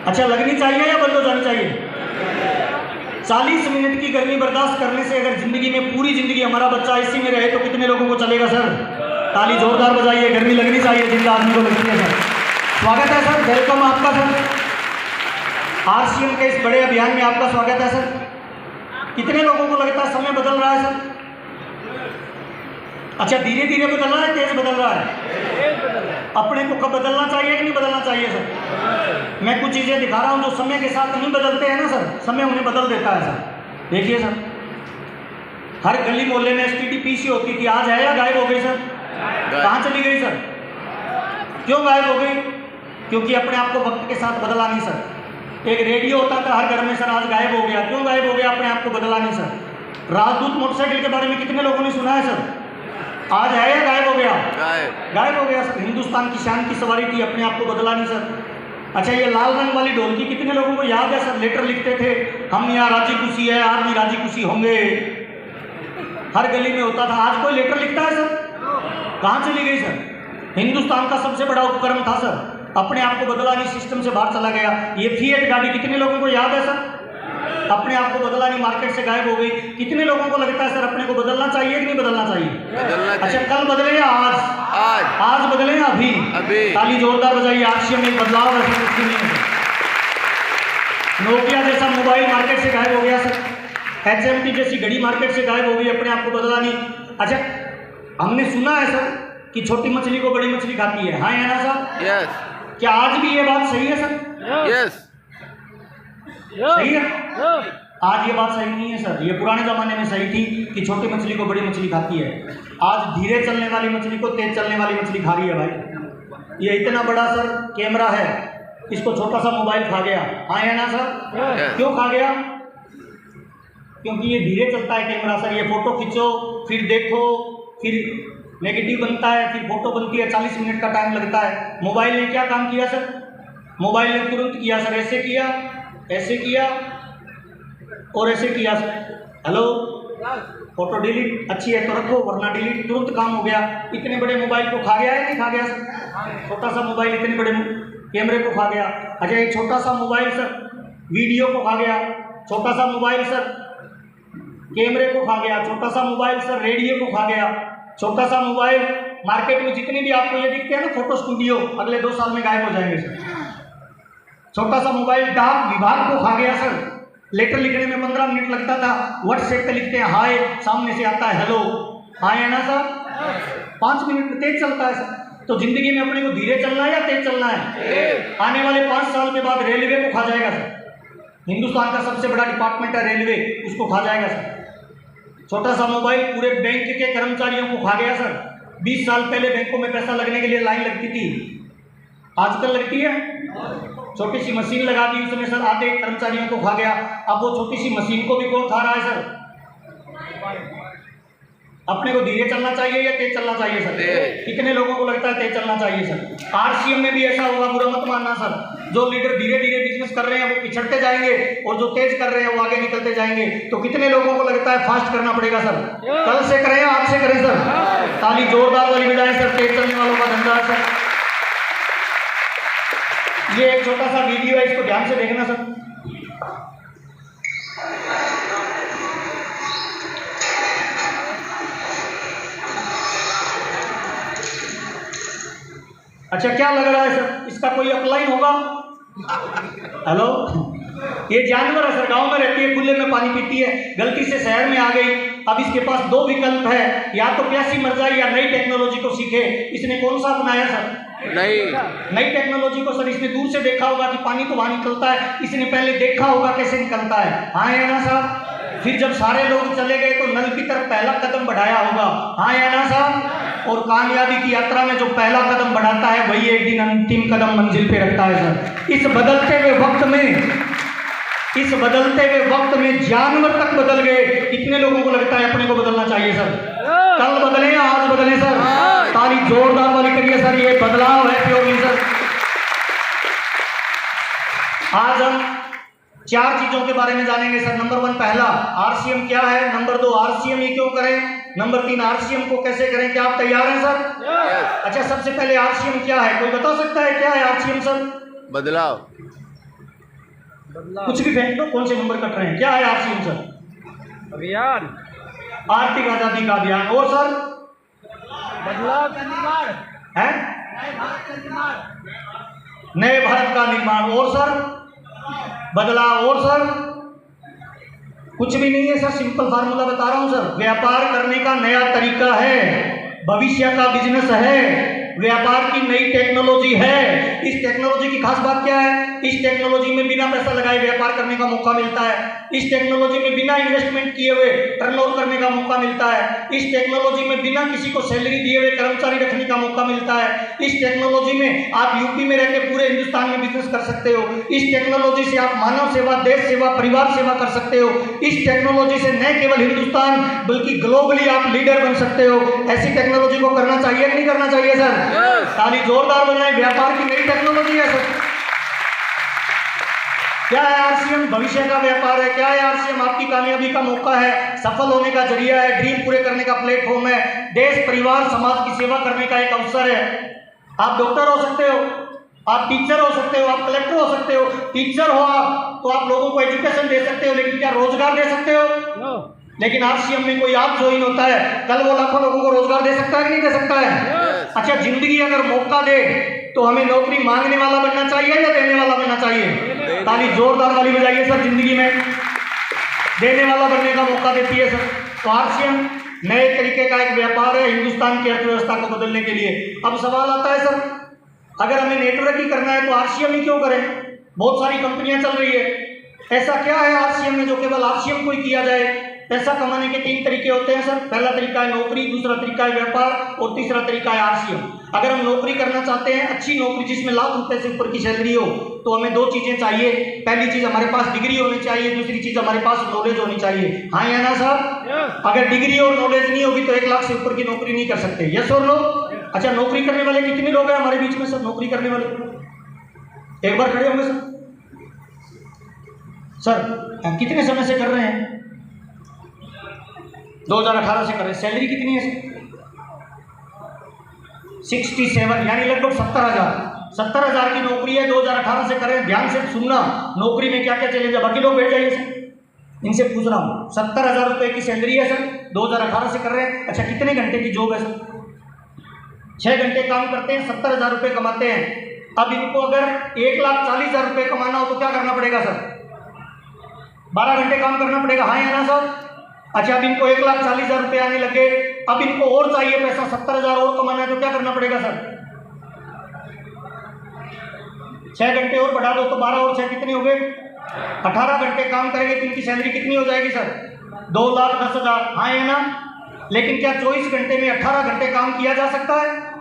अच्छा, लगनी चाहिए या बंद हो जानी चाहिए? 40 मिनट की गर्मी बर्दाश्त करने से अगर जिंदगी में पूरी जिंदगी हमारा बच्चा इसी में रहे तो कितने लोगों को चलेगा सर? ताली जोरदार बजाइए। गर्मी लगनी चाहिए, जिंदा आदमी को लगती है सर। स्वागत है सर, वेलकम आपका सर। आरसीएम के इस बड़े अभियान में आपका स्वागत है सर। कितने लोगों को लगता है समय बदल रहा है सर? अच्छा, धीरे धीरे बदल रहा है, तेज बदल रहा है? अपने को कब बदलना चाहिए कि नहीं बदलना चाहिए सर? मैं कुछ चीज़ें दिखा रहा हूँ जो समय के साथ नहीं बदलते हैं ना सर, समय उन्हें बदल देता है सर। देखिए सर, हर गली मोहल्ले में एसटीडी पीसी होती थी, आज है या गायब हो गई सर? कहाँ चली गई सर? क्यों गायब हो गई? क्योंकि अपने आप को वक्त के साथ बदला नहीं सर। एक रेडियो होता था हर घर में सर, आज गायब हो गया। क्यों गायब हो गया? अपने आप को बदला नहीं सर। राजदूत मोटरसाइकिल के बारे में कितने लोगों ने सुना है सर? आज है या गायब हो गया? गायब हो गया सर। हिंदुस्तान की शान की सवारी थी, अपने आप को बदला नहीं सर। अच्छा, ये लाल रंग वाली ढोलकी कितने लोगों को याद है सर? लेटर लिखते थे, हम यहाँ राजी खुशी है, आप भी राजी खुशी होंगे। हर गली में होता था। आज कोई लेटर लिखता है सर? कहाँ चली गई सर? हिंदुस्तान का सबसे बड़ा उपक्रम था सर, अपने आप को बदला नहीं, सिस्टम से बाहर चला गया। ये फिएट गाड़ी कितने लोगों को याद है सर? अपने आप को बदला नहीं, मार्केट से गायब हो गई। कितने लोगों को लगता है सर अपने को बदलना चाहिए कि नहीं बदलना चाहिए? अच्छा, कल बदले या आज? आज बदले या अभी? ताली जोरदार बजाइए। आरसीएम में एक बदलाव है सर, कुछ नहीं है। नोकिया जैसा मोबाइल मार्केट से गायब हो गया सर। एचएमटी जैसी घड़ी मार्केट से गायब हो गई, अपने आप को बदला नहीं। अच्छा, हमने सुना है सर कि छोटी मछली को बड़ी मछली खाती है, हाँ है ना सर? यस। क्या आज भी ये बात सही है सर? यस। सही है? आज ये बात सही नहीं है सर। ये पुराने जमाने में सही थी कि छोटी मछली को बड़ी मछली खाती है। आज धीरे चलने वाली मछली को तेज चलने वाली मछली खा रही है भाई। ये इतना बड़ा सर कैमरा है, इसको छोटा सा मोबाइल खा गया, हाँ है ना सर? क्यों खा गया? क्योंकि ये धीरे चलता है कैमरा सर। ये फोटो खींचो, फिर देखो, फिर नेगेटिव बनता है, फिर फोटो बनती है, 40 मिनट का टाइम लगता है। मोबाइल ने क्या काम किया सर? मोबाइल ने तुरंत किया सर, ऐसे किया, ऐसे किया और ऐसे किया सर। हेलो, फोटो डिलीट, अच्छी है तो रखो वरना डिलीट, तुरंत काम हो गया। इतने बड़े मोबाइल को खा गया है नहीं खा गया सर? छोटा सा मोबाइल इतने बड़े कैमरे को खा गया। अच्छा, एक छोटा सा मोबाइल सर वीडियो को खा गया, छोटा सा मोबाइल सर कैमरे को खा गया, छोटा सा मोबाइल सर रेडियो को खा गया, छोटा सा मोबाइल मार्केट में जितने भी आपको ये दिखते हैं ना फोटो स्टूडियो, अगले 2 साल में गायब हो जाएंगे सर। छोटा सा मोबाइल डाक विभाग को खा गया सर। लेटर लिखने में 15 मिनट लगता था, व्हाट्सएप पे लिखते हैं हाय, सामने से आता है हेलो, हाय है ना सर? 5 मिनट में तेज चलता है सर। तो जिंदगी में अपने को धीरे चलना है या तेज चलना है? आने वाले 5 साल के बाद रेलवे को खा जाएगा सर। हिंदुस्तान का सबसे बड़ा डिपार्टमेंट है रेलवे, उसको खा जाएगा सर। छोटा सा मोबाइल पूरे बैंक के कर्मचारियों को खा गया सर। 20 साल पहले बैंकों में पैसा लगने के लिए लाइन लगती थी, आजकल लगती है? छोटी सी मशीन लगा दी उसने सर, आधे कर्मचारियों को खा गया। अब वो छोटी सी मशीन को भी कौन खा रहा है सर? अपने को धीरे चलना चाहिए या तेज चलना चाहिए सर? कितने लोगों को लगता है तेज चलना चाहिए सर? आरसीएम में भी ऐसा होगा, बुरा मत मानना सर। जो लीडर धीरे धीरे बिजनेस कर रहे हैं वो पिछड़ते जाएंगे और जो तेज कर रहे हैं वो आगे निकलते जाएंगे। तो कितने लोगों को लगता है फास्ट करना पड़ेगा सर? कल से करें या आज से करें सर? ताली जोरदार वाली बजाएं सर, तेज चलने वालों का धंधा है सर। ये एक छोटा सा वीडियो है, इसको ध्यान से देखना सर। अच्छा, क्या लग रहा है सर? इसका कोई अपलाइन होगा? हेलो, ये जानवर है सर, गांव में रहती है, खुले में पानी पीती है, गलती से शहर में आ गई। अब इसके पास 2 विकल्प है, या तो प्यासी मर जाए या नई टेक्नोलॉजी को सीखे। इसने कौन सा अपनाया सर? नई टेक्नोलॉजी को सर। इसने दूर से देखा होगा कि पानी तो वहां निकलता है, इसने पहले देखा होगा कैसे निकलता है, हाँ है ना साहब? फिर जब सारे लोग चले गए तो नल की तरफ पहला कदम बढ़ाया होगा, हाँ है ना साहब? और कामयाबी की यात्रा में जो पहला कदम बढ़ाता है वही एक दिन अंतिम कदम मंजिल पे रखता है सर। इस बदलते हुए वक्त में जानवर तक बदल गए। कितने लोगों को लगता है अपने को बदलना चाहिए सर? कल बदले या आज बदले सर? ताली जोरदार वाली करिए सर। ये बदलाव है प्योरली सर। आज हम 4 चीजों के बारे में जानेंगे सर। नंबर 1 पहला, आरसीएम क्या है। नंबर 2, आरसीएम ही क्यों करें। नंबर 3, आरसीएम को कैसे करें। क्या आप तैयार हैं सर? अच्छा, सबसे पहले आरसीएम क्या है, कोई बता सकता है क्या है आरसीएम सर? बदलाव। कुछ भी फेंक दो, कौन से नंबर कट रहे हैं? क्या है आरसीएम सर? अभियान, आर्थिक आजादी का अभियान। और सर बदलाव का निर्माण है, नए भारत का निर्माण। और सर बदलाव। और सर कुछ भी नहीं है सर, सिंपल फार्मूला बता रहा हूं सर। व्यापार करने का नया तरीका है, भविष्य का बिजनेस है, व्यापार की नई टेक्नोलॉजी है। इस टेक्नोलॉजी की खास बात क्या है? इस टेक्नोलॉजी में बिना पैसा लगाए व्यापार करने का मौका मिलता है। इस टेक्नोलॉजी में बिना इन्वेस्टमेंट किए हुए टर्नओवर करने का मौका मिलता है। इस टेक्नोलॉजी में बिना किसी को सैलरी दिए हुए कर्मचारी रखने का मौका मिलता है। इस टेक्नोलॉजी में आप यूपी में रहकर पूरे हिंदुस्तान में बिजनेस कर सकते हो। इस टेक्नोलॉजी से आप मानव सेवा, देश सेवा, परिवार सेवा कर सकते हो। इस टेक्नोलॉजी से न केवल हिंदुस्तान बल्कि ग्लोबली आप लीडर बन सकते हो। ऐसी टेक्नोलॉजी को करना चाहिए कि नहीं करना चाहिए सर? ताली जोरदार बजाएं। व्यापार की नई टेक्नोलॉजी है सर। क्या है आरसीएम? भविष्य का व्यापार है। क्या है आरसीएम? आपकी कामयाबी का मौका है, सफल होने का जरिया है, ड्रीम पूरे करने का प्लेटफॉर्म है, देश, परिवार, समाज की सेवा करने का एक अवसर है। आप डॉक्टर हो सकते हो, आप टीचर हो सकते हो, आप कलेक्टर हो सकते हो। टीचर हो आप तो आप लोगों को एजुकेशन दे सकते हो, लेकिन क्या रोजगार दे सकते हो? लेकिन आरसीएम में कोई आप ज्वाइन होता है, कल वो लाखों लोगों को रोजगार दे सकता है कि नहीं दे सकता है? अच्छा, जिंदगी अगर मौका दे तो हमें नौकरी मांगने वाला बनना चाहिए या देने वाला बनना चाहिए? ताली जोरदार वाली बजाइए सर। जिंदगी में देने वाला बनने का मौका देती है सर। तो आरसीएम नए तरीके का एक व्यापार है हिंदुस्तान की अर्थव्यवस्था को बदलने के लिए। अब सवाल आता है सर, अगर हमें नेटवर्क ही करना है तो आरसीएम ही क्यों करें? बहुत सारी कंपनियां चल रही है। ऐसा क्या है आरसीएम में जो केवल आरसीएम को ही किया जाए? पैसा कमाने के 3 तरीके होते हैं सर। पहला तरीका है नौकरी, दूसरा तरीका है व्यापार और तीसरा तरीका है आरसीएम। अगर हम नौकरी करना चाहते हैं, अच्छी नौकरी जिसमें लाख रुपए से ऊपर की सैलरी हो, तो हमें 2 चीजें चाहिए। पहली चीज हमारे पास डिग्री होनी चाहिए, दूसरी चीज हमारे पास नॉलेज होनी चाहिए। हाँ या ना साहब? अगर डिग्री और नॉलेज नहीं होगी तो 1 लाख से ऊपर की नौकरी नहीं कर सकते। यस और नो? अच्छा, नौकरी करने वाले कितने लोग हैं हमारे बीच में सर? नौकरी करने वाले एक बार खड़े होंगे सर। सर कितने समय से कर रहे हैं? 2018 से कर रहे हैं। सैलरी कितनी है सर? 67, यानी लगभग 70,000। 70,000 की नौकरी है, 2018 से करें। ध्यान से सुनना, नौकरी में क्या क्या चैलेंज है। बाकी लोग बैठ जाइए सर, इनसे पूछ रहा हूँ। 70,000 रुपये की सैलरी है सर, 2018 से कर रहे हैं। अच्छा, कितने घंटे की जॉब है सर? 6 घंटे काम करते हैं, 70,000 रुपये कमाते हैं। अब इनको अगर 1,40,000 रुपये कमाना हो तो क्या करना पड़ेगा सर? 12 घंटे काम करना पड़ेगा। हाँ या ना सर? अच्छा, अब इनको 1,40,000 रुपये आने लगे, अब इनको और चाहिए पैसा, 70,000 और कमाना है तो क्या करना पड़ेगा सर? 6 घंटे और बढ़ा दो तो 12 और 6 कितने हो गए? 18 घंटे काम करेंगे तो इनकी सैलरी कितनी हो जाएगी सर? 2,10,000। हाँ या ना? लेकिन क्या 24 घंटे में 18 घंटे काम किया जा सकता है?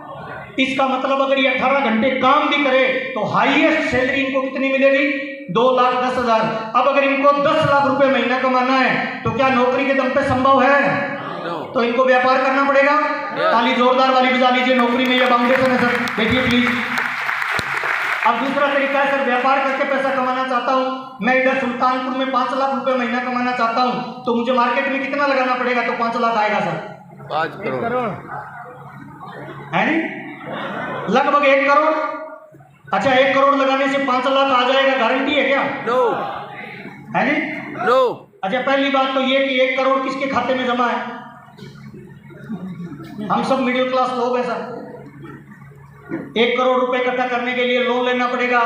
इसका मतलब अगर ये 18 घंटे काम भी करे तो हाईएस्ट सैलरी इनको कितनी मिलेगी? 2,10,000। अब अगर इनको 10 लाख रुपए महीना कमाना है तो क्या नौकरी के दम पे संभव है? तो इनको व्यापार करना पड़ेगा। ताली जोरदार वाली बजा लीजिए। नौकरी में यह बाउंडेशन है सर, देखिए प्लीज। अब दूसरा तरीका है सर, व्यापार करके पैसा कमाना चाहता हूँ मैं। इधर सुल्तानपुर में 5 लाख रुपए महीना कमाना चाहता हूँ तो मुझे मार्केट में कितना लगाना पड़ेगा तो 5 लाख आएगा सर? 5 करोड़ है नहीं? लगभग 1 करोड़। अच्छा, 1 करोड़ लगाने से 5 लाख आ जाएगा, गारंटी है क्या? नो। है जी? नो। अच्छा, पहली बात तो ये कि 1 करोड़ किसके खाते में जमा है? हम सब मिडिल क्लास लोग हैं सर। 1 करोड़ रुपए इकट्ठा करने के लिए लोन लेना पड़ेगा,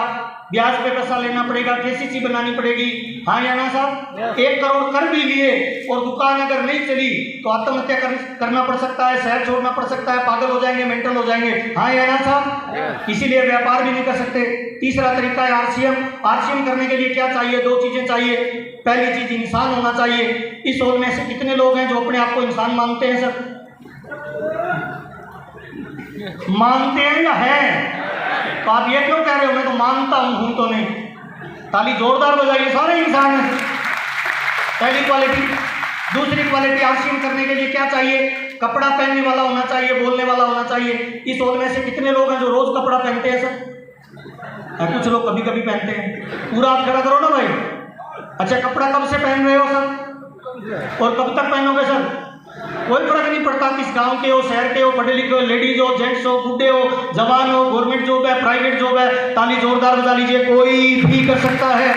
ब्याज पे पैसा लेना पड़ेगा, केसीसी बनानी पड़ेगी। हाँ या ना साहब? 1 करोड़ कर भी लिए और दुकान अगर नहीं चली तो आत्महत्या करना पड़ सकता है, शहर छोड़ना पड़ सकता है, पागल हो जाएंगे, मेंटल हो जाएंगे। हाँ या ना साहब? इसीलिए व्यापार भी नहीं कर सकते। तीसरा तरीका है आरसीएम। आरसीएम करने के लिए क्या चाहिए? 2 चीजें चाहिए। पहली चीज इंसान होना चाहिए। इस हॉल में से कितने लोग हैं जो अपने आप को इंसान मानते हैं सर? मानते हैं या है? तो आप ये क्यों कह रहे हो मैं तो मानता हूं तो नहीं? ताली जोरदार बजाइए, सारे इंसान हैं। पहली क्वालिटी। दूसरी क्वालिटी, आरसीएम करने के लिए क्या चाहिए? कपड़ा पहनने वाला होना चाहिए, बोलने वाला होना चाहिए। इस हॉल में से कितने लोग हैं जो रोज कपड़ा पहनते हैं सर? कुछ लोग कभी कभी पहनते हैं। पूरा हाथ खड़ा करो ना भाई। अच्छा, कपड़ा कब से पहन रहे हो सर और कब तक पहनोगे सर? कोई फर्क नहीं पड़ता किस गांव के हो, शहर के हो, पढ़े लिखे हो, लेडीज हो, जेंट्स हो, बूढ़े हो, जवान हो, गवर्नमेंट जॉब है, प्राइवेट जॉब है। ताली जोरदार बजा लीजिए। कोई भी कर सकता है।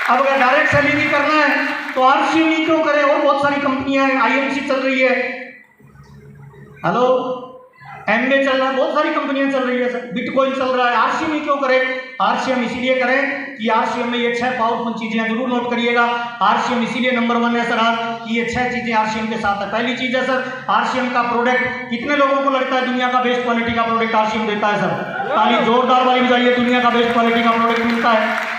अब अगर डायरेक्ट सेलिंग ही करना है तो आरसीएम ही क्यों करें, और बहुत सारी कंपनियां हैं, आईएमसी चल रही है, हेलो एमबे चल रहा है, बहुत सारी कंपनियां चल रही है सर, बिटकॉइन चल रहा है, आरसीएम ही क्यों करें? आरसीएम इसीलिए करें कि आरसीएम में ये 6 पावरफुल चीजें हैं, जरूर नोट करिएगा। आरसीएम इसीलिए नंबर 1 है सर आज कि ये 6 चीजें आरसीएम के साथ है। पहली चीज है सर आरसीएम का प्रोडक्ट, कितने लोगों को लगता है दुनिया का बेस्ट क्वालिटी का प्रोडक्ट आरसीएम देता है सर? ताली जोरदार वाली बजाइए, दुनिया का बेस्ट क्वालिटी का प्रोडक्ट मिलता है।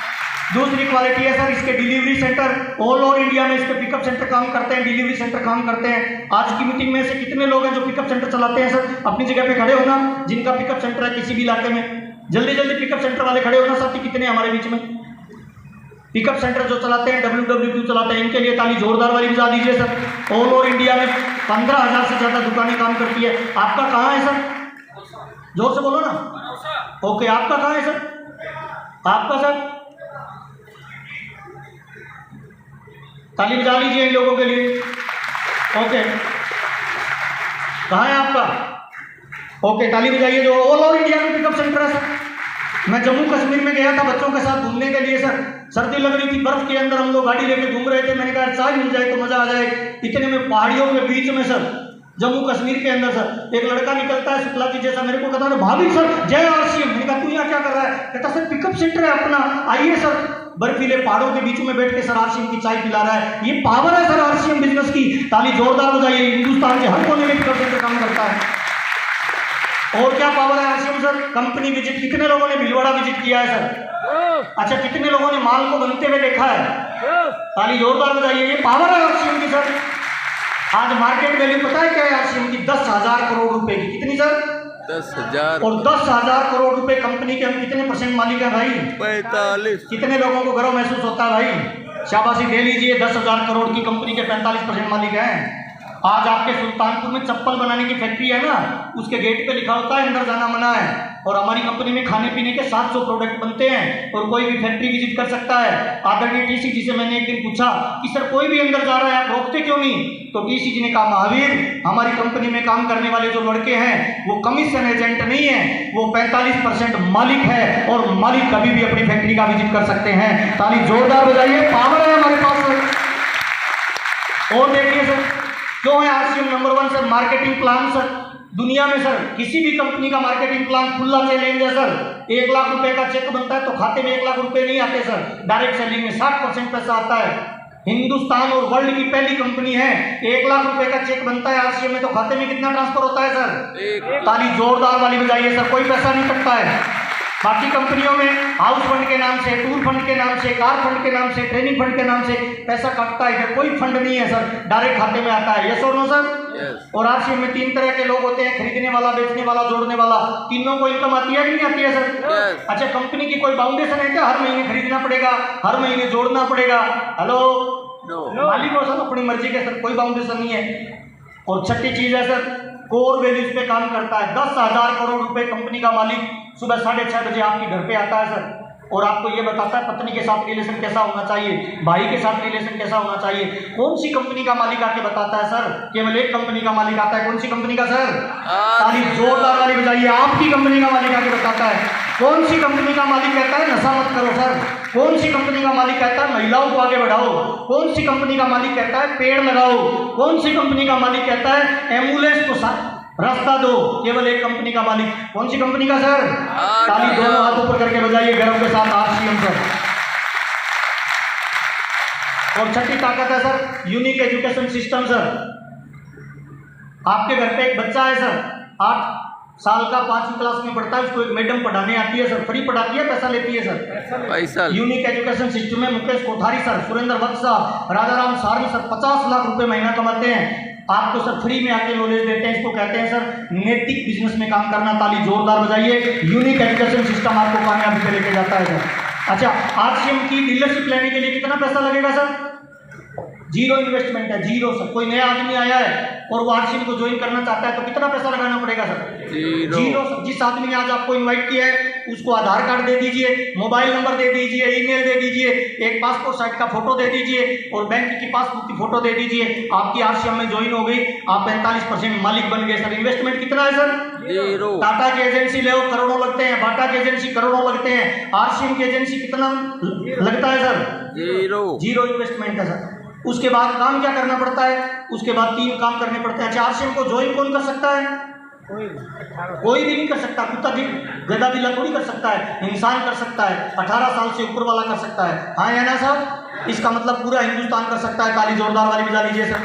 दूसरी क्वालिटी है सर इसके delivery centre, all over India में इसके पिकअप सेंटर काम करते हैं, डिलीवरी सेंटर काम करते हैं। आज की मीटिंग में से कितने लोग हैं जो पिकअप सेंटर चलाते हैं सर? अपनी जगह पे खड़े होना, जिनका पिकअप सेंटर है किसी भी इलाके में, जल्दी जल्दी पिकअप सेंटर वाले खड़े होना साथी। कितने हमारे बीच में पिकअप सेंटर जो चलाते हैं, WW2 चलाते हैं, इनके लिए ताली जोरदार वाली बजा दीजिए सर। ऑल ओवर इंडिया में 15,000 से ज्यादा दुकानें काम करती है। आपका कहाँ है सर? जोर से बोलो ना। ओके, आपका कहाँ है सर? आपका सर ताली बजा लीजिए इन लोगों के लिए। ओके, कहाँ है आपका? ओके, ताली बजाइए जो ऑल ओवर इंडिया में पिकअप सेंटर है सर। मैं जम्मू कश्मीर में गया था बच्चों के साथ घूमने के लिए सर, सर्दी लग रही थी, बर्फ के अंदर हम लोग गाड़ी लेके घूम रहे थे। मैंने कहा चाय मिल जाए तो मजा आ जाए। इतने में पहाड़ियों के बीच में सर, जम्मू कश्मीर के अंदर सर, एक लड़का निकलता है शुक्ला जी जैसा, मेरे को कहता है भाभी सर जय आरसीएम। मैंने कहा तू यहाँ क्या कर रहा है? कहता सर पिकअप सेंटर है अपना, आइए सर। बर्फीले पहाड़ों के बीच में बैठ के सर आरसीएम की चाय पिला रहा है। ये पावर है सर आरसीएम बिजनेस की, ताली जोरदार बजाइए। हिंदुस्तान के हर कोने में पिकअप सेंटर काम करता है। और क्या पावर है आरसीएम सर? कंपनी विजिट, कितने लोगों ने भीलवाड़ा विजिट किया है सर? अच्छा, कितने लोगों ने माल को बनते हुए देखा है? ताली जोरदार बजाइए। ये पावर है आरसीएम की सर। आज मार्केट वैल्यू पता है क्या है आरसीएम की? 10,000 करोड़ रुपए की। कितनी सर? 10,000। और 10,000 करोड़ रुपए कंपनी के हम कितने परसेंट मालिक हैं भाई? 45। कितने लोगों को गर्व महसूस होता है भाई? शाबाशी दे लीजिए। 10,000 करोड़ की कंपनी के 45% मालिक हैं। आज आपके सुल्तानपुर में चप्पल बनाने की फैक्ट्री है ना, उसके गेट पे लिखा होता है अंदर जाना मना है। और हमारी कंपनी में खाने पीने के 700 प्रोडक्ट बनते हैं और कोई भी फैक्ट्री विजिट कर सकता है। आदरणीय टीसी जी से मैंने एक दिन पूछा कि सर कोई भी अंदर जा रहा है आप रोकते क्यों नहीं? तो टीसी जी ने कहा महावीर, हमारी कंपनी में काम करने वाले जो लड़के हैं वो कमीशन एजेंट नहीं है, वो 45% मालिक है और मालिक कभी भी अपनी फैक्ट्री का विजिट कर सकते हैं। ताली जोरदार बजाइए, पावर है हमारे पास। और देखिए सर क्यों है RCM number 1 sir? Marketing plan sir, दुनिया में सर किसी भी कंपनी का मार्केटिंग प्लान खुला चैलेंज है सर। 1 लाख रुपए का चेक बनता है तो खाते में 1 लाख रुपए नहीं आते सर, डायरेक्ट सेलिंग में 60% पैसा आता है। हिंदुस्तान और वर्ल्ड की पहली कंपनी है, 1 लाख रुपए का चेक बनता है आरसीएम में तो खाते में कितना ट्रांसफर होता है सर? ताली जोरदार वाली बजाइए सर, कोई पैसा नहीं कटता है। बाकी कंपनियों में हाउस फंड के नाम से, टूर फंड के नाम से, कार फंड के नाम से, ट्रेनिंग फंड के नाम से पैसा कटता है। इधर कोई फंड नहीं है सर, डायरेक्ट खाते में आता है। यस और नो सर? और आरसीएम में 3 तरह के लोग होते हैं, खरीदने वाला, बेचने वाला, जोड़ने वाला। तीनों को इनकम आती है कि नहीं आती है सर? अच्छा, कंपनी की कोई बाउंडेशन है क्या? हर महीने खरीदना पड़ेगा, हर महीने जोड़ना पड़ेगा? हेलो, मालिक हो सर अपनी मर्जी के सर, कोई बाउंडेशन नहीं है। और छठी चीज है सर कोर वैल्यूज पे काम करता है। 10,000 करोड़ रुपए कंपनी का मालिक सुबह 6:30 बजे आपके घर पे आता है सर और आपको ये बताता है पत्नी के साथ रिलेशन कैसा होना चाहिए, भाई के साथ रिलेशन कैसा होना चाहिए। कौन सी कंपनी का मालिक आके बताता है सर? केवल एक कंपनी का मालिक आता है। कौन सी कंपनी का सर? ताली जोरदार वाली बजाइए। आपकी कंपनी का मालिक आके बताता है। कौन सी कंपनी का मालिक कहता है नशा मत करो सर? कौन सी कंपनी का मालिक कहता है महिलाओं को आगे बढ़ाओ? कौन सी कंपनी का मालिक कहता है पेड़ लगाओ? कौन सी कंपनी का मालिक कहता है एम्बुलेंस को रास्ता दो? केवल एक कंपनी का मालिक। कौन सी कंपनी का सर? ताली दोनों हाथ ऊपर करके बजाइए गर्व के साथ, आरसीएम सर। और छठी ताकत है sir unique education system sir. आपके घर पे एक बच्चा है सर, 8 साल का, 5वीं क्लास में पढ़ता है, उसको एक मैडम पढ़ाने आती है सर, फ्री पढ़ाती है पैसा लेती है सर? पैसा। यूनिक एजुकेशन सिस्टम में मुकेश कोठारी सर, सुरेंद्र वत्स साहब, राजाराम सारनी सर 50 लाख रुपए महीना कमाते हैं। आपको सर फ्री में आके नॉलेज देते हैं। इसको कहते हैं सर नैतिक बिजनेस में काम करना। ताली जोरदार बजाइए। यूनिक एजुकेशन सिस्टम आपको कामयाबी पे लेके जाता है सर। अच्छा, आरसीएम की डीलरशिप लेने के लिए कितना पैसा लगेगा सर? 0 इन्वेस्टमेंट है, 0 सर। कोई नया आदमी आया है और वो आरसीएम को ज्वाइन करना चाहता है तो कितना पैसा लगाना पड़ेगा सर? 0 सर। जिस आदमी ने आज आपको इन्वाइट किया है उसको आधार कार्ड दे दीजिए, मोबाइल नंबर दे दीजिए, ईमेल दे दीजिए, एक पासपोर्ट साइज का फोटो दे दीजिए और बैंक की पासबुक की फोटो दे दीजिए। आपकी आरसीएम में ज्वाइन हो गई, आप 45% मालिक बन गए सर। इन्वेस्टमेंट कितना है सर? 0। टाटा की एजेंसी ले करोड़ों लगते हैं, बाटा की एजेंसी करोड़ों लगते हैं, आरसीएम की एजेंसी कितना लगता है सर? 0 इन्वेस्टमेंट है सर। उसके बाद काम क्या करना पड़ता है? उसके बाद 3 काम करने पड़ते हैं। आरसीएम को ज्वाइन कौन कर सकता है? कोई भी नहीं कर सकता। कुत्ता भी गधा भी थोड़ी कर सकता है, इंसान कर सकता है, 18 साल से ऊपर वाला कर सकता है। हाँ या ना साहब? इसका मतलब पूरा हिंदुस्तान कर सकता है। ताली जोरदार वाली बजा लीजिए सर।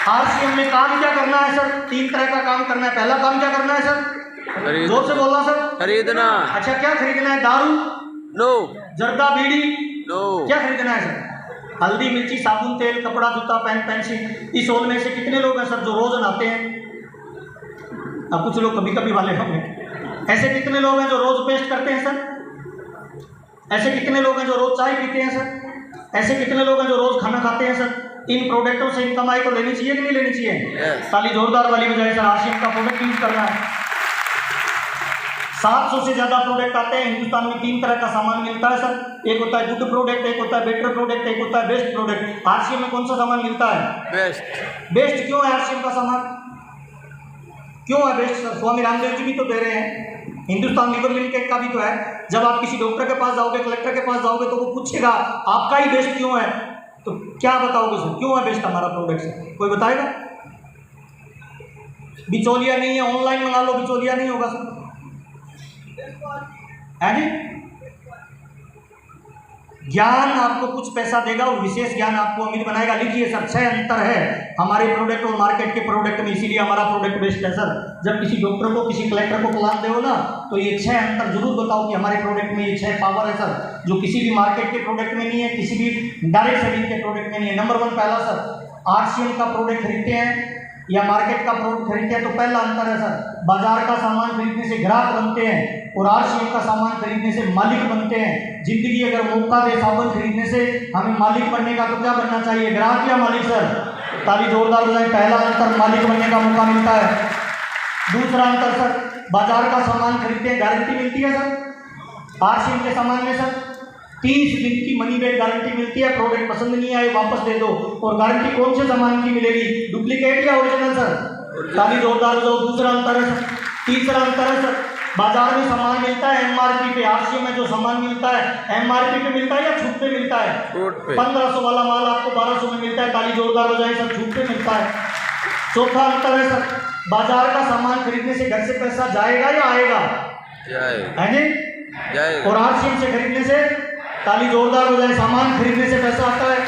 आरसीएम में काम क्या करना है सर? 3 तरह का काम करना है। पहला काम क्या करना है सर? जोर से बोलना सर। खरीदना। अच्छा, क्या खरीदना है? दारू? नो। जर्दा, बीड़ी? नो। क्या खरीदना है सर? हल्दी, मिर्ची, साबुन, तेल, कपड़ा, जूता, पेन, पेंसिल। इस हॉल में से कितने लोग हैं सर जो रोज नहाते हैं? अब कुछ लोग कभी कभी वाले होंगे। ऐसे कितने लोग हैं जो रोज पेस्ट करते हैं सर? ऐसे कितने लोग हैं जो रोज चाय पीते हैं सर? ऐसे कितने लोग हैं जो रोज खाना खाते हैं सर? इन प्रोडक्टों से इन कमाई को लेनी चाहिए कि नहीं लेनी चाहिए? ताली जोरदार वाली बजाय सर। आरसीएम का प्रोडक्ट यूज करना है। 700 से ज़्यादा प्रोडक्ट आते हैं हिंदुस्तान में। 3 तरह का सामान मिलता है सर। एक होता है गुड प्रोडक्ट, एक होता है बेटर प्रोडक्ट, एक होता है बेस्ट प्रोडक्ट। आरसीएम में कौन सा सामान मिलता है? बेस्ट। बेस्ट क्यों है आरसीएम का सामान? क्यों है बेस्ट सर? स्वामी रामदेव जी भी तो दे रहे हैं, हिंदुस्तान लीवर लिमिटेड का भी तो है। जब आप किसी डॉक्टर के पास जाओगे, कलेक्टर के पास जाओगे, तो वो पूछेगा आपका ही बेस्ट क्यों है, तो क्या बताओगे सर? क्यों है बेस्ट हमारा प्रोडक्ट सर? कोई बताएगा? बिचौलिया नहीं है, ऑनलाइन मंगा लो, बिचौलिया नहीं होगा सर। है जी? ज्ञान आपको कुछ पैसा देगा और विशेष ज्ञान आपको अमीर बनाएगा। लिखिए सर, 6 अंतर है हमारे प्रोडक्ट और मार्केट के प्रोडक्ट में, इसीलिए हमारा प्रोडक्ट बेस्ट है सर। जब किसी डॉक्टर को, किसी कलेक्टर को क्लास दे ना, तो ये 6 अंतर जरूर बताओ कि हमारे प्रोडक्ट में ये 6 पावर है सर, जो किसी भी मार्केट के प्रोडक्ट में नहीं है, किसी भी डायरेक्ट सेलिंग के प्रोडक्ट में नहीं है। नंबर 1 पहला सर, आरसीएम का प्रोडक्ट खरीदते हैं या मार्केट का प्रोडक्ट खरीदते हैं तो पहला अंतर है सर, बाजार का सामान खरीदने से ग्राहक बनते हैं और आरसीएम का सामान खरीदने से मालिक बनते हैं। जिंदगी अगर मौका दे साबुन खरीदने से हमें मालिक बनने का, तो क्या बनना चाहिए? ग्राहक या मालिक सर? ताली जोरदार बजाएं। पहला अंतर, मालिक बनने का मौका मिलता है। दूसरा अंतर सर, बाजार का सामान खरीदते हैं, गारंटी मिलती है सर। आरसीएम के सामान में सर 30 दिन की मनी बैक गारंटी मिलती है। प्रोडक्ट पसंद नहीं आए वापस दे दो। और गारंटी कौन से सामान की मिलेगी? डुप्लीकेट या ओरिजिनल सर? ताली जोरदार बजाओ। दूसरा अंतर है सर। तीसरा अंतर है सर, बाजार में सामान मिलता है एमआरपी पे, आरसीएम में जो सामान मिलता है एमआरपी पे मिलता है या छूट पे मिलता है? 1500 वाला माल आपको 1200 में मिलता है। ताली जोरदार बजाएं सर, छूट पे मिलता है। चौथा अंतर है सर, बाजार का सामान खरीदने से घर से पैसा जाएगा या आएगा? है जी? और आरसीएम से खरीदने से, ताली जोरदार बजाएं, सामान खरीदने से पैसा आता है।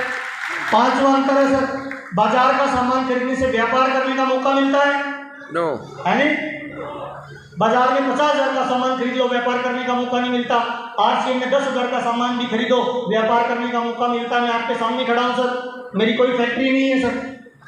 पांचवा अंतर है सर, बाजार का सामान खरीदने से व्यापार करने का मौका मिलता है। नो। है नहीं? बाजार में 50,000 का सामान खरीद लो, व्यापार करने का मौका नहीं मिलता। आरसीएम में 10,000 का सामान भी खरीदो, व्यापार करने का मौका मिलता है। मैं आपके सामने खड़ा हूँ सर, मेरी कोई फैक्ट्री नहीं है सर,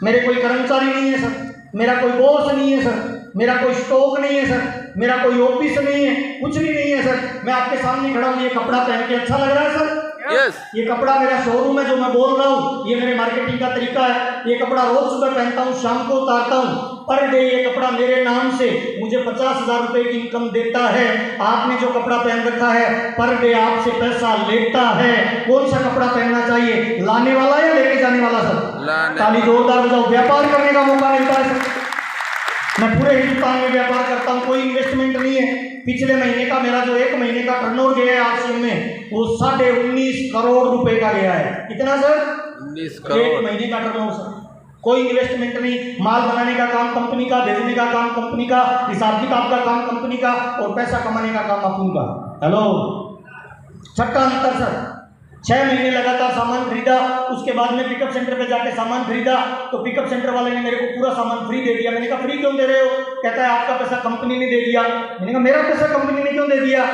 मेरे कोई कर्मचारी नहीं है सर, मेरा कोई बॉस नहीं है सर, मेरा कोई स्टॉक नहीं है सर, मेरा कोई ऑफिस नहीं है, कुछ भी नहीं है सर। मैं आपके सामने खड़ा हूँ, ये कपड़ा पहन के अच्छा लग रहा है सर? यस। ये कपड़ा मेरा शोरूम है जो मैं बोल रहा हूँ, ये मेरे मार्केटिंग का तरीका है। ये कपड़ा रोज सुबह पहनता हूँ, शाम को उतारता हूँ। पर डे ये कपड़ा मेरे नाम से मुझे 50,000 रुपए की इनकम देता है। आपने जो कपड़ा पहन रखा है, पर डे आपसे पैसा लेता है। कौन सा कपड़ा पहनना चाहिए, लाने वाला या लेके जाने वाला सर? ताली जोरदार बजाओ। व्यापार करने का मौका मिलता है सर। मैं पूरे हिंदुस्तान में व्यापार करता हूँ, कोई इन्वेस्टमेंट नहीं है। पिछले महीने का मेरा जो 1 महीने का टर्नओवर गया है आरसीएम में, वो 19.5 करोड़ रुपए का गया है। कितना सर? 19 करोड़। 1 महीने का टर्नओवर सर। कोई इन्वेस्टमेंट नहीं, माल बनाने का काम कंपनी का, भेजने का काम कंपनी का, हिसाब किताब का काम कंपनी का, और पैसा कमाने का काम अपन का। हेलो। छठा अंतर सर, 6 महीने लगातार सामान खरीदा, उसके बाद में पिकअप सेंटर पे जाके सामान खरीदा, तो पिकअप सेंटर वाले ने मेरे को पूरा सामान फ्री दे दिया। मैंने कहा फ्री क्यों दे रहे हो? कहता है आपका पैसा कंपनी ने दे दिया। मैंने कहा मेरा पैसा कंपनी ने क्यों दे दिया?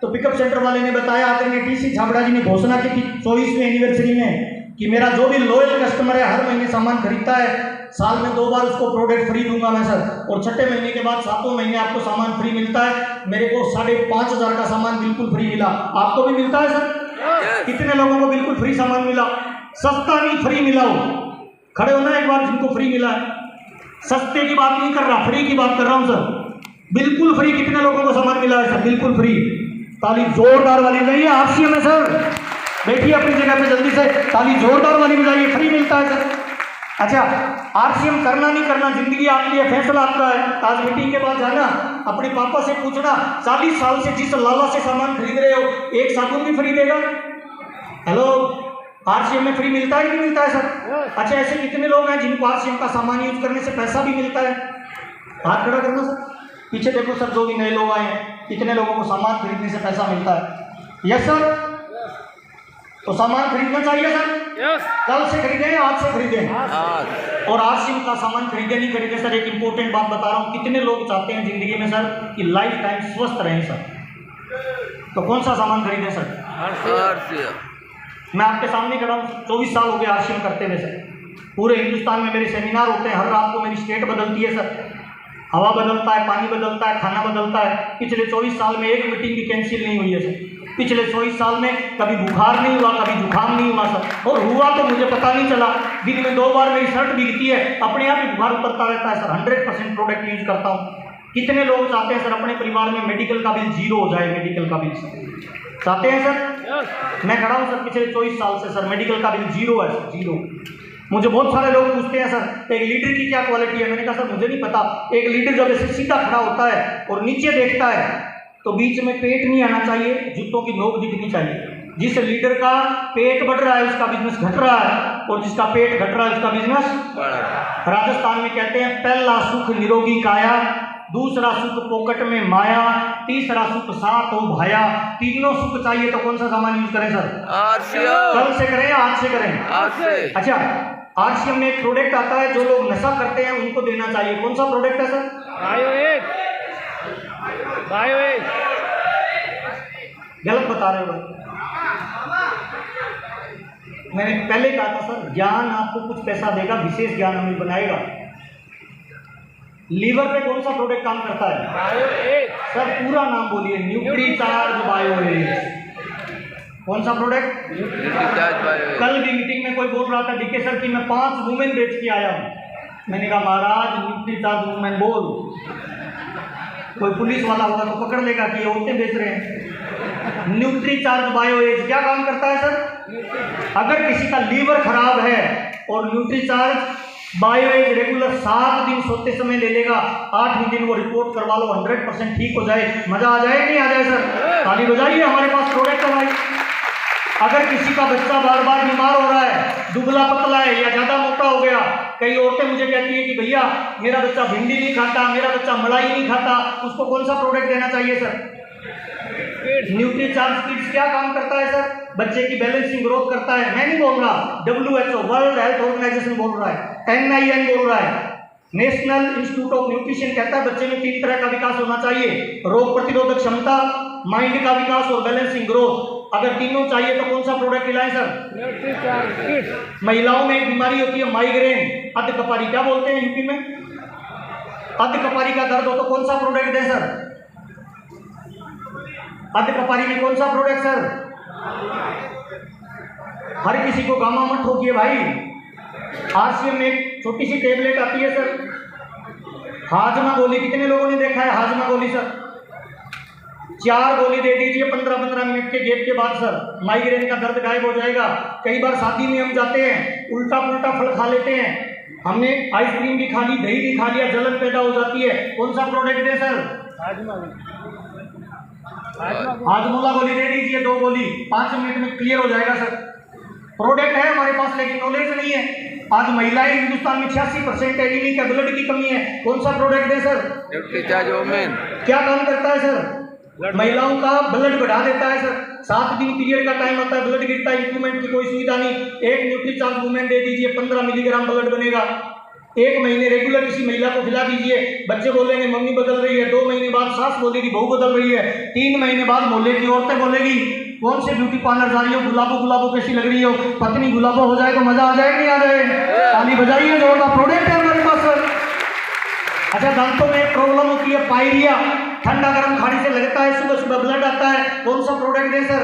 तो पिकअप सेंटर वाले ने बताया, आदरणीय टीसी छाबड़ा जी ने घोषणा की थी 24वीं एनिवर्सरी में कि मेरा जो भी लॉयल कस्टमर है, हर महीने सामान खरीदता है, साल में 2 बार उसको प्रोडक्ट फ्री दूंगा मैं सर। और छठे महीने के बाद 7वें महीने आपको सामान फ्री मिलता है। मेरे को 5,500 का सामान बिल्कुल फ्री मिला। आपको भी मिलता है सर? कितने लोगों को बिल्कुल फ्री सामान मिला? सस्ता नहीं, फ्री मिला हो। खड़े हो ना एक बार जिनको फ्री मिला है। सस्ते की बात नहीं कर रहा, फ्री की बात कर रहा हूँ सर। बिल्कुल फ्री। कितने लोगों को सामान मिला है सर? बिल्कुल फ्री। ताली जोरदार वाली बजाइए। आरसीएम है सर, बैठिए अपनी जगह पे जल्दी से, ताली जोरदार वाली बजाइए। फ्री मिलता है सर। अच्छा, आरसीएम करना नहीं करना जिंदगी आपकी है, फैसला आपका है। आज मीटिंग के बाद जाना, अपने पापा से पूछना, 40 साल से जिस लाला से सामान खरीद रहे हो, एक साबुन भी फ्री देगा? हेलो, आरसीएम में फ्री मिलता है कि नहीं मिलता है सर? अच्छा, ऐसे कितने लोग हैं जिनको आरसीएम का सामान यूज करने से पैसा भी मिलता है? हाथ खड़ा करना सर। पीछे देखो सर, जो भी नए लोग आए हैं, कितने लोगों को सामान खरीदने से पैसा मिलता है? Yes sir. तो सामान खरीदना चाहिए सर। कल से खरीदें, आज से खरीदें? और आरसीएम का सामान खरीदे नहीं खरीदे सर, एक इंपॉर्टेंट बात बता रहा हूँ। कितने लोग चाहते हैं जिंदगी में सर कि लाइफ टाइम स्वस्थ रहें सर, तो कौन सा सामान खरीदें सर? मैं आपके सामने खड़ा हूँ, 24 साल हो गए आरसीएम करते हुए सर। पूरे हिंदुस्तान में मेरे सेमिनार होते हैं, हर रात को मेरी स्टेट बदलती है सर। हवा बदलता है, पानी बदलता है, खाना बदलता है। पिछले 24 साल में एक मीटिंग भी कैंसिल नहीं हुई है सर। पिछले 24 साल में कभी बुखार नहीं हुआ, कभी जुकाम नहीं हुआ सर, और हुआ तो मुझे पता नहीं चला। दिन में 2 बार मेरी शर्ट भीगती है, अपने आप ही बुखार उतरता रहता है सर। 100% प्रोडक्ट यूज करता हूँ। कितने लोग चाहते हैं सर अपने परिवार में मेडिकल का बिल 0 हो जाए? मेडिकल का बिल सर चाहते हैं सर? मैं खड़ा हूँ सर पिछले 24 साल से सर, मेडिकल का बिल 0 है सर, 0। मुझे बहुत सारे लोग पूछते हैं सर एक लीडर की क्या क्वालिटी है? मैंने कहा सर मुझे नहीं पता। एक लीडर जब ऐसे सीधा खड़ा होता है और नीचे देखता है तो बीच में पेट नहीं आना चाहिए, जूतों की नोक दिखनी चाहिए। जिस लीडर का पेट बढ़ रहा है उसका बिजनेस घट रहा है, और जिसका पेट घट रहा है उसका बिजनेस। राजस्थान में कहते हैं पहला सुख निरोगी काया, दूसरा सुख पोकट में माया, तीसरा सुख साथ हो भाया। तीनों सुख चाहिए तो कौन सा सामान यूज करें सर? कल से करें या आज से करें? आज से। अच्छा, आरसीएम में एक प्रोडक्ट आता है जो लोग नशा करते हैं उनको देना चाहिए। कौन सा प्रोडक्ट है सर? बायोएज। गलत बता रहे हो। मैंने पहले कहा था सर, ज्ञान आपको कुछ पैसा देगा, विशेष ज्ञान हमें बनाएगा। लीवर पे कौन सा प्रोडक्ट काम करता है? बायोएज। सर पूरा नाम बोलिए। न्यूट्रीचार्ज बायोएज। कौन सा प्रोडक्ट? न्यूट्रीचार्ज बायोएज। कल भी मीटिंग में कोई बोल रहा था डीके सर कि मैं 5 वुमेन बेच के आया हूँ। मैंने कहा महाराज न्यूट्रीचार्ज वुमेन बोल, कोई पुलिस वाला होगा तो पकड़ लेगा कि ये औरतें बेच रहे हैं। न्यूट्रीचार्ज बायोएज क्या काम करता है सर? अगर किसी का लीवर खराब है और न्यूट्रीचार्ज बायोएज रेगुलर 7 दिन सोते समय ले लेगा, 8वें दिन वो रिपोर्ट करवा लो, 100% ठीक हो जाए। मजा आ जाए नहीं आ जाए सर? ताली बजाइए, हमारे पास प्रोडक्ट है भाई। अगर किसी का बच्चा बार बार बीमार हो रहा है, दुबला पतला है या ज़्यादा मोटा हो गया, कई औरतें मुझे कहती है कि भैया मेरा बच्चा भिंडी नहीं खाता, मेरा बच्चा मलाई नहीं खाता, उसको कौन सा प्रोडक्ट देना चाहिए सर? न्यूट्रीचार्ज किड्स क्या काम करता है सर? बच्चे की बैलेंसिंग ग्रोथ करता है। मैं नहीं बोल रहा, WHO वर्ल्ड हेल्थ ऑर्गेनाइजेशन बोल रहा है, NIN बोल रहा है, नेशनल इंस्टीट्यूट ऑफ न्यूट्रिशन कहता है बच्चे में 3 तरह का विकास होना चाहिए, रोग प्रतिरोधक क्षमता, माइंड का विकास और बैलेंसिंग ग्रोथ। अगर तीनों चाहिए तो कौन सा प्रोडक्ट खिलाएं सर? महिलाओं में एक बीमारी होती है माइग्रेन, अधकपारी क्या बोलते हैं यूपी में? अधकपारी का दर्द हो तो कौन सा प्रोडक्ट दें सर? अधकपारी में कौन सा प्रोडक्ट सर? हर किसी को गामा मत ठोकिए भाई। आरसीएम में एक छोटी सी टेबलेट आती है सर, हाजमा गोली। कितने लोगों ने देखा है हाजमा गोली सर? 4 गोली दे दीजिए 15-15 मिनट के गैप के बाद सर, माइग्रेन का दर्द गायब हो जाएगा। कई बार शादी में हम जाते हैं, उल्टा पुल्टा फल खा लेते हैं, हमने आइसक्रीम भी खा ली, दही भी खा लिया, जलन पैदा हो जाती है। कौन सा प्रोडक्ट दे सर? हाजमोला गोली दे दीजिए, 2 गोली, 5 मिनट में क्लियर हो जाएगा सर। प्रोडक्ट है हमारे पास लेकिन नॉलेज नहीं है। आज महिलाएं हिंदुस्तान में 86% एनीमिक है, ब्लड की कमी है। कौन सा प्रोडक्ट दे सर? Nutricharge women. क्या काम करता है सर? महिलाओं का ब्लड बढ़ा देता है सर। 7 दिन पीरियड का टाइम आता है, ब्लड गिरता है, इंप्रूवमेंट की कोई सुविधा नहीं। एक न्यूट्रीचार्ज वुमेन दे दीजिए, 15 मिलीग्राम ब्लड बनेगा। 1 महीने रेगुलर किसी महिला को खिला दीजिए, बच्चे बोलेंगे मम्मी बदल रही है। 2 महीने बाद सास बोलेगी बहू बदल रही है। 3 महीने बाद मोहल्ले की औरतें बोलेगी कौन से ब्यूटी पार्लर जा रही हो, गुलाबो गुलाबो कैसी लग रही हो, पत्नी गुलाबो हो जाए तो मजा आ जाए नहीं आ जाए? ताली बजाइए, जोरदार प्रोडक्ट है हमारे पास सर। अच्छा, दांतों में प्रॉब्लम होती है पायरिया, ठंडा गर्म खाने से लगता है, सुबह सुबह ब्लड आता है, कौन सा प्रोडक्ट दे सर?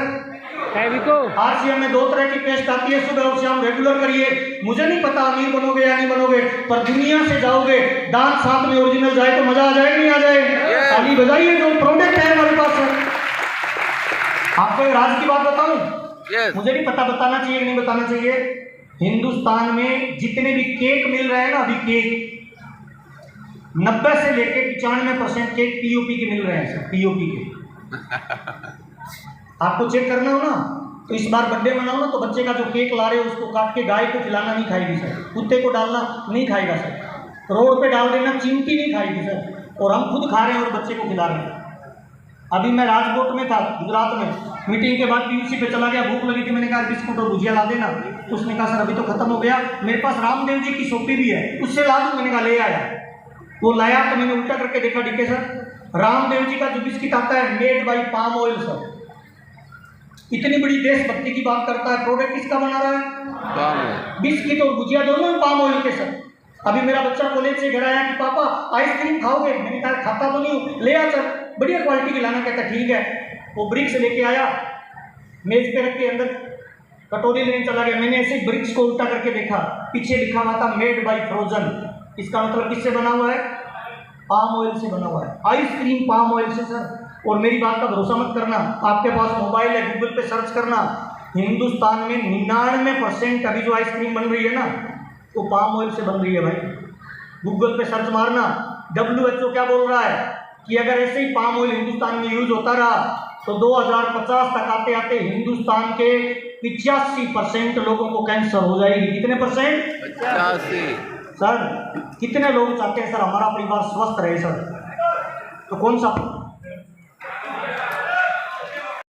आरसीएम में 2 तरह की पेस्ट आती है, सुबह और शाम रेगुलर करिए। मुझे नहीं पता अमीर बनोगे या नहीं बनोगे, पर दुनिया से जाओगे, दांत साथ में ओरिजिनल जाए तो मजा आ जाए नहीं आ जाए? ताली बजाइए, जो प्रोडक्ट है हमारे पास है। आपको एक राज की बात बताऊं, मुझे नहीं पता बताना चाहिए कि नहीं बताना चाहिए। हिंदुस्तान में जितने भी केक मिल रहे हैं ना, अभी केक 90 से लेकर 95% केक पीओपी के मिल रहे हैं सर, पीओपी के। आपको चेक करना हो ना, तो इस बार बर्थडे मनाओ ना, तो बच्चे का जो केक ला रहे हो उसको काट के गाय को खिलाना नहीं खाएगी सर, कुत्ते को डालना नहीं खाएगा सर, रोड पे डाल देना, चिमटी नहीं खाएगी सर, और हम खुद खा रहे हैं और बच्चे को खिला रहे हैं। अभी मैं राजकोट में था, गुजरात में, मीटिंग के बाद पीयूसी पे चला गया, भूख लगी थी, मैंने कहा बिस्कुट और भुजिया ला देना, तो उसने कहा सर अभी तो खत्म हो गया, मेरे पास रामदेव जी की सोपी भी है, उससे ला दूं। मैंने कहा ले आया। वो लाया तो मैंने उल्टा करके देखा, डीके सर रामदेव जी का जो बिस्किट आता है made by palm oil sir, इतनी बड़ी देशभक्ति की बात करता है, प्रोडक्ट किसका बना रहा है? बिस्किट और भुजिया दोनों पाम ऑयल के सर। अभी मेरा बच्चा कॉलेज से घर आया कि पापा आइसक्रीम खाओगे? मैंने कहा खाता तो नहीं हूँ, ले आ सर, बढ़िया क्वालिटी की लाना। कहता ठीक है। वो ब्रिक्स लेके आया, मेज पे रख के अंदर कटोरी लेने चला गया। मैंने ऐसे ब्रिक्स को उल्टा करके देखा, पीछे लिखा हुआ था मेड बाई फ्रोजन। इसका मतलब किससे बना हुआ है? पाम ऑयल से बना हुआ है, आइसक्रीम पाम ऑयल से सर। और मेरी बात का भरोसा मत करना, आपके पास मोबाइल है, गूगल पे सर्च करना, हिंदुस्तान में 99% अभी जो आइसक्रीम बन रही है ना, वो पाम ऑयल से बन रही है भाई। गूगल पे सर्च मारना, WHO क्या बोल रहा है कि अगर ऐसे ही पाम ऑयल हिंदुस्तान में यूज होता रहा तो 2050 तक आते आते हिंदुस्तान के 85% लोगों को कैंसर हो जाएगी। कितने परसेंट? 85। सर कितने लोग चाहते हैं सर हमारा परिवार स्वस्थ रहे सर, तो कौन सा